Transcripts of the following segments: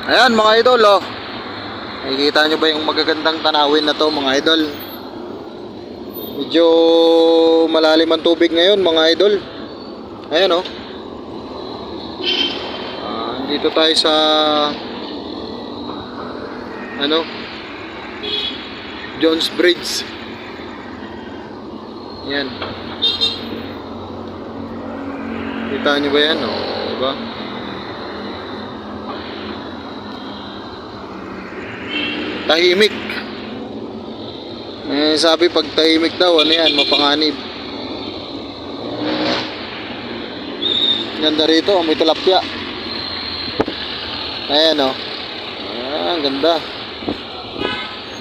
Ayan mga idol, oh. Nakikita nyo ba yung magagandang tanawin na to mga idol? Medyo malalim ang tubig ngayon mga idol. Ayan, oh. Dito tayo sa Jones Bridge. Yan. Kita nyo ba yan, oh? Diba? Tahimik. Sabi pag tahimik daw, ano yan, mapanganib. Ganda rito, may tilapia. Ayan, oh. Ang ganda.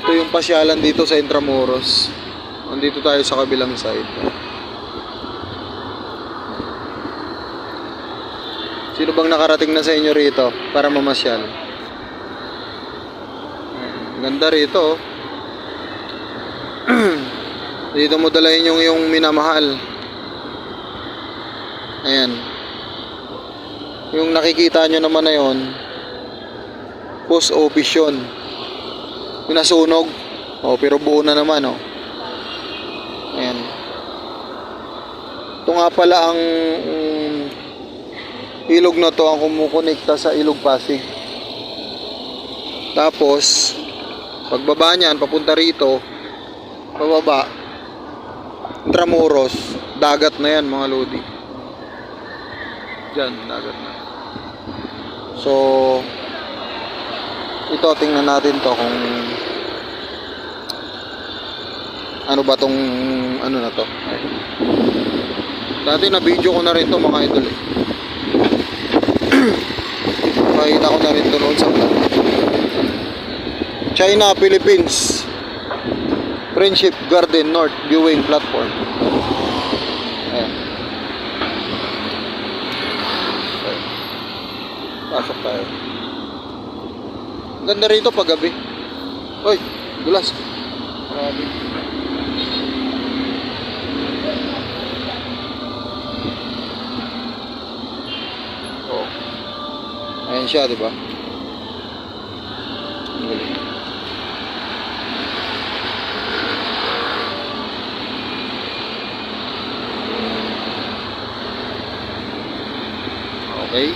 Ito yung pasyalan dito sa Intramuros. Nandito tayo sa kabilang side. Sino bang nakarating na sa inyo rito para mamasyal? Ganda rito, oh. Dito mo dalahin yung minamahal. Ayan. Yung nakikita nyo naman na yun, post office yun. Yung nasunog. Oh, pero buo na naman, oh. Ayan. Ito nga pala ang ilog na to ang kumukonekta sa Ilog Pasig. Tapos pagbaba niyan papunta rito, pababa Intramuros, dagat na yan mga lodi. Diyan, dagat na. So ito, tingnan natin to kung ano ba tong ano na to. Dati na video ko na rin to mga idol, eh. Makita ko na rin to noon sa vlog. China, Philippines Friendship Garden North Viewing Platform. Ayan. Okay. Pasok tayo. Ganda rito pag gabi. Hoy, dulas. Grabe. Oh. Ayan siya, di ba? Okay.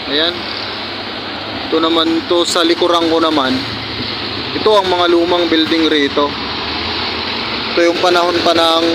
Ayan. Ito naman to sa likuran ko naman. Ito ang mga lumang building rito. Ito yung panahon pa ng